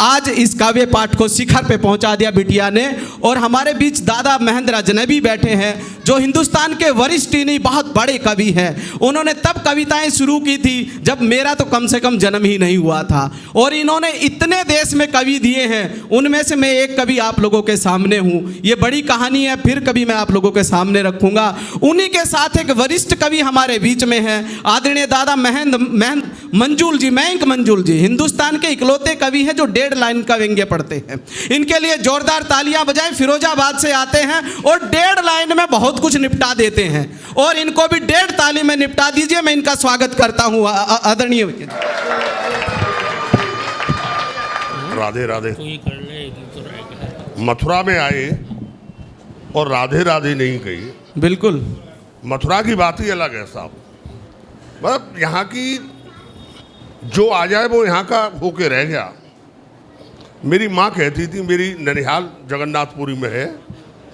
आज इस काव्य पाठ को शिखर पे पहुंचा दिया बिटिया ने। और हमारे बीच दादा महेंद्र अजनबी बैठे हैं, जो हिंदुस्तान के वरिष्ठ ही नहीं बहुत बड़े कवि हैं। उन्होंने तब कविताएं शुरू की थी जब मेरा तो कम से कम जन्म ही नहीं हुआ था, और इन्होंने इतने देश में कवि दिए हैं, उनमें से मैं एक कवि आप लोगों के सामने हूँ। ये बड़ी कहानी है, फिर कभी मैं आप लोगों के सामने रखूँगा। उन्हीं के साथ एक वरिष्ठ कवि हमारे बीच में हैं, आदरणीय दादा मंजूल जी, मयंक मंजूल जी। हिंदुस्तान के इकलौते कवि हैं जो 1.5 लाइन का व्यंग्य पढ़ते हैं। इनके लिए जोरदार तालियां बजाएं। फिरोजाबाद से आते हैं और 1.5 लाइन में बहुत कुछ निपटा देते हैं, और इनको भी 1.5 ताली में निपटा दीजिए। मैं इनका स्वागत करता हूं। आदरणीय राधे राधे। मथुरा में आए और राधे राधे नहीं कही। बिल्कुल, मथुरा की बात ही अलग है साहब। मतलब यहाँ की जो आ जाए वो यहाँ का होके रह गया। मेरी माँ कहती थी, मेरी ननिहाल जगन्नाथपुरी में है,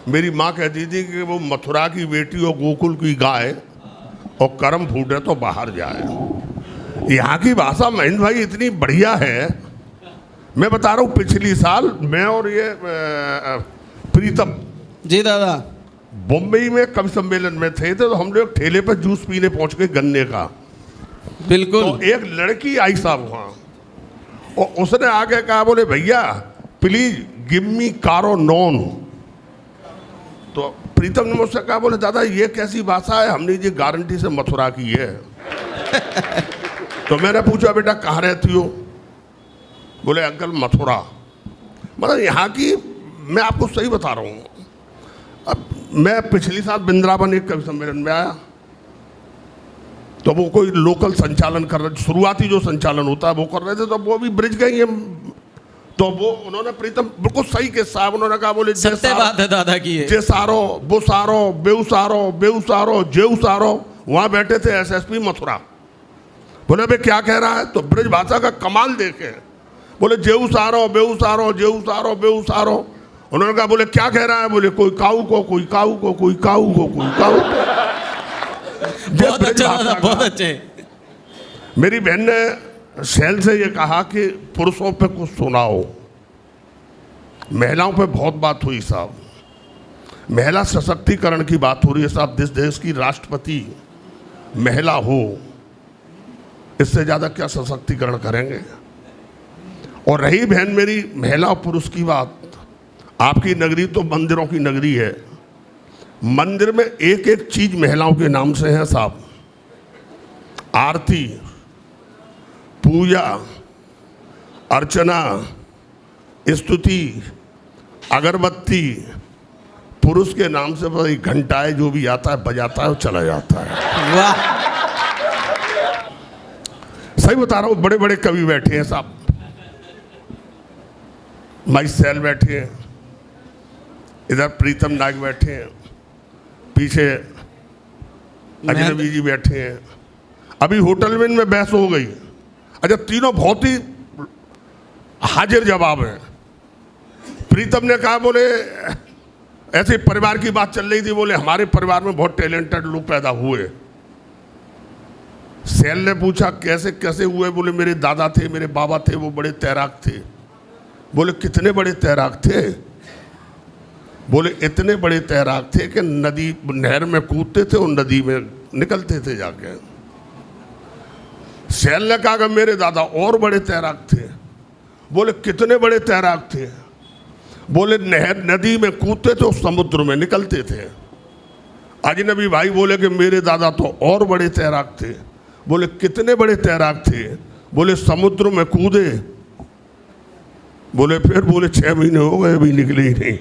मेरी माँ कहती थी कि वो मथुरा की बेटी और गोकुल की गाय और कर्म फूटे तो बाहर जाए। यहाँ की भाषा महेंद्र भाई इतनी बढ़िया है। मैं बता रहा हूँ, पिछली साल मैं और ये प्रीतम जी दादा बम्बई में कवि सम्मेलन में थे, तो हम लोग ठेले पर जूस पीने पहुँच गए गन्ने का। बिल्कुल। तो एक लड़की आई साहब वहाँ, और उसने आके कहा, बोले भैया प्लीज गिव मी कारो नॉन। तो प्रीतम ने मुझसे कहा, बोले दादा ये कैसी भाषा है, हमने ये गारंटी से मथुरा की है। तो मैंने पूछा, बेटा कहाँ रहती हो? बोले अंकल मथुरा। मतलब यहाँ की, मैं आपको सही बता रहा हूँ। अब मैं पिछली साल वृंदावन एक कवि सम्मेलन में आया, तो वो कोई लोकल संचालन कर रहे, शुरुआती जो संचालन होता है वो कर रहे थे, तो वो भी ब्रिज गई है। तो वो उन्होंने प्रीतम बिल्कुल सही के साहब उन्होंने कहा, बोले सत्य बात है दादा की है। जे सारो वो सारो बेउ सारो बेउ सारो जेउ सारो। वहाँ बैठे थे एसएसपी मथुरा। बोले भाई क्या कह रहा है? तो ब्रिज भाषा का कमाल देखे। बोले जेउ सारो बेउ सारो जेउ सारो बेउ सारो। उन्होंने कहा, बोले क्या कह रहा है? बोले कोई काऊ को, कोई काऊ को, कोई काऊ को, कोई काऊ को। बहुत अच्छा दादा, बहुत अच्छे। मेरी बहन ने शैल से ये कहा कि पुरुषों पे कुछ सुनाओ। महिलाओं पे बहुत बात हुई साहब, महिला सशक्तिकरण की बात हो रही है साहब। जिस देश की राष्ट्रपति महिला हो, इससे ज़्यादा क्या सशक्तिकरण करेंगे? और रही बहन मेरी महिला और पुरुष की बात, आपकी नगरी तो मंदिरों की नगरी है। मंदिर में एक एक चीज महिलाओं के नाम से है साहब। आरती, पूजा, अर्चना, स्तुति, अगरबत्ती, पुरुष के नाम से भाई घंटाए जो भी आता है बजाता है और चला जाता है। वाह, सही बता रहा हूँ। बड़े बड़े कवि बैठे हैं साहब, माई सैल बैठे हैं, इधर प्रीतम नायक बैठे हैं, पीछे अजनबी जी बैठे हैं। अभी होटल में इनमें बहस हो गई। अच्छा, तीनों बहुत ही हाजिर जवाब हैं। प्रीतम ने कहा, बोले ऐसे परिवार की बात चल रही थी, बोले हमारे परिवार में बहुत टैलेंटेड लोग पैदा हुए। सैल ने पूछा कैसे कैसे हुए? बोले मेरे दादा थे, मेरे बाबा थे, वो बड़े तैराक थे। बोले कितने बड़े तैराक थे? बोले इतने बड़े तैराक थे कि नदी नहर में कूदते थे और नदी में निकलते थे जाके। सैल ने कहा कि मेरे दादा और बड़े तैराक थे। बोले कितने बड़े तैराक थे? बोले नहर नदी में कूदते थे और समुद्र में निकलते थे। अजनबी भाई बोले कि मेरे दादा तो और बड़े तैराक थे। बोले कितने बड़े तैराक थे? बोले समुद्र में कूदे। बोले फिर? बोले 6 महीने हो गए अभी निकले ही नहीं।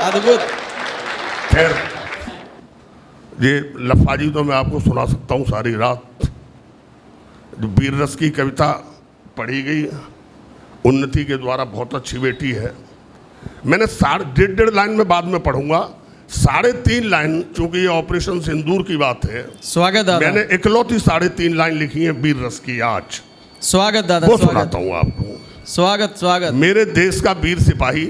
अद्भुत। खैर, ये लफाजी तो मैं आपको सुना सकता हूँ सारी रात। जो वीर रस की कविता पढ़ी गई, उन्नति के द्वारा बहुत अच्छी बेटी है। मैंने 1.5 लाइन में बाद में पढ़ूंगा, 3.5 लाइन, चूंकि ये ऑपरेशन सिंदूर की बात है। स्वागत दादा। मैंने इकलौती 3.5 लाइन लिखी है वीर रस की आज। स्वागत दादा, वो सुनाता हूँ आपको। स्वागत स्वागत। मेरे देश का वीर सिपाही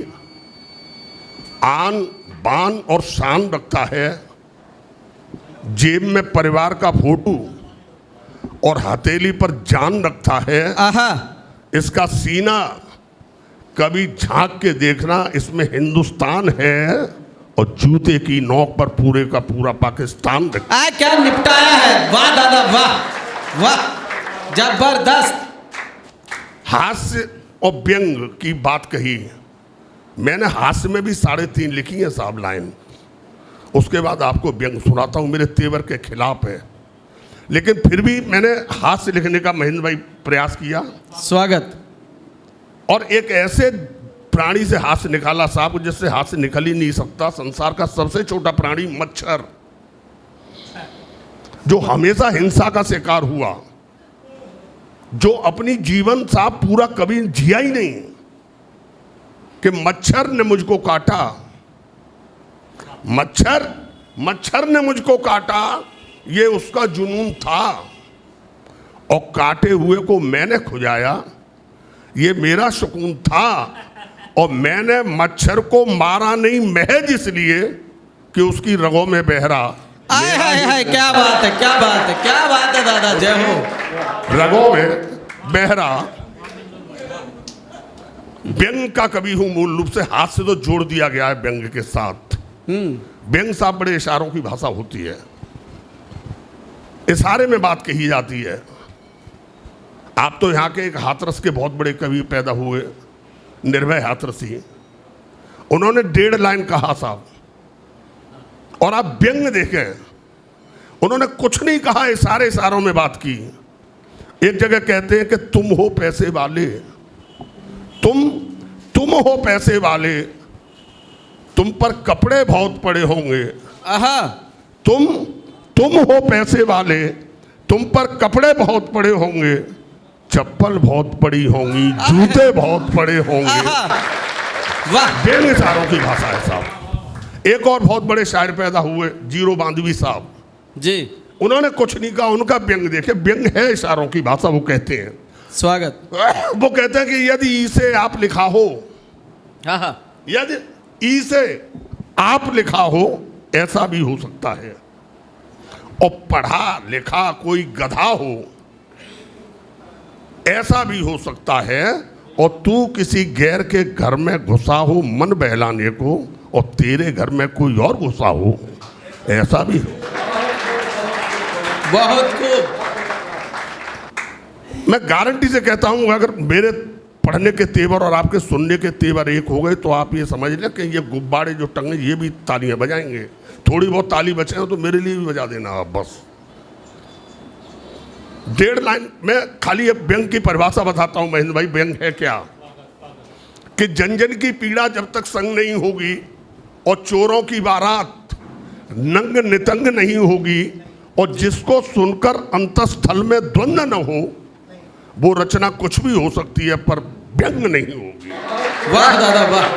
आन बान और शान रखता है, जेब में परिवार का फोटो और हथेली पर जान रखता है। आहा। इसका सीना कभी झांक के देखना, इसमें हिंदुस्तान है और जूते की नोक पर पूरे का पूरा पाकिस्तान रखा। आ क्या निपटाया है, वाह दादा वाह वाह, जबरदस्त। हास्य और व्यंग की बात कही, मैंने हास्य में भी 3.5 लिखी है साहब लाइन, उसके बाद आपको व्यंग सुनाता हूं, मेरे तेवर के खिलाफ है, लेकिन फिर भी मैंने हास्य लिखने का महेंद्र भाई प्रयास किया। स्वागत। और एक ऐसे प्राणी से हास्य निकाला साहब जिससे हास्य निकल ही नहीं सकता, संसार का सबसे छोटा प्राणी मच्छर, जो हमेशा हिंसा का शिकार हुआ, जो अपनी जीवन साहब पूरा कभी जिया ही नहीं, कि मच्छर ने मुझको काटा, मच्छर ने मुझको काटा, ये उसका जुनून था, और काटे हुए को मैंने खुजाया, ये मेरा सुकून था, और मैंने मच्छर को मारा नहीं महज इसलिए कि उसकी रगों में बहरा। आए हाय हाय, क्या बात है, क्या बात है, क्या बात है दादा, जय हो। रगों में बहरा। व्यंग का कवि हूं मूल रूप से, हाथ से तो जोड़ दिया गया है व्यंग के साथ। व्यंग साहब बड़े इशारों की भाषा होती है, इशारे में बात कही जाती है। आप तो यहाँ के एक हाथरस के बहुत बड़े कवि पैदा हुए, निर्भय हाथरसी, उन्होंने 1.5 लाइन कहा साहब, और आप व्यंग देखें, उन्होंने कुछ नहीं कहा, इशारों में बात की। एक जगह कहते हैं कि तुम हो पैसे वाले, तुम हो पैसे वाले, तुम पर कपड़े बहुत पड़े होंगे। तुम हो पैसे वाले, तुम पर कपड़े बहुत पड़े होंगे, चप्पल बहुत पड़ी होंगी, जूते बहुत पड़े होंगे। वाह, व्यंग इशारों की भाषा है साहब। एक और बहुत बड़े शायर पैदा हुए, जीरो बांधवी साहब जी, उन्होंने कुछ नहीं कहा, उनका व्यंग देखे, व्यंग है इशारों की भाषा। वो कहते हैं, स्वागत। वो कहते हैं कि यदि ई से आप लिखा हो, यदि ई से आप लिखा हो, ऐसा भी हो सकता है, और पढ़ा लिखा कोई गधा हो, ऐसा भी हो सकता है, और तू किसी गैर के घर में घुसा हो मन बहलाने को, और तेरे घर में कोई और घुसा हो, ऐसा भी हो। बहुत खूब। मैं गारंटी से कहता हूं, अगर मेरे पढ़ने के तेवर और आपके सुनने के तेवर एक हो गए, तो आप ये समझ लें कि ये गुब्बारे जो टंगे ये भी तालियां बजाएंगे। थोड़ी बहुत ताली बचे हो तो मेरे लिए भी बजा देना आप बस। 1.5 लाइन में खाली एक व्यंग की परिभाषा बताता हूं महेंद्र भाई। व्यंग है क्या कि जन जन की पीड़ा जब तक संग नहीं होगी, और चोरों की बारात नंग नितंग नहीं होगी, और जिसको सुनकर अंतस्थल में द्वंद्व न हो, वो रचना कुछ भी हो सकती है पर व्यंग नहीं होगी। वाह दादा वाह।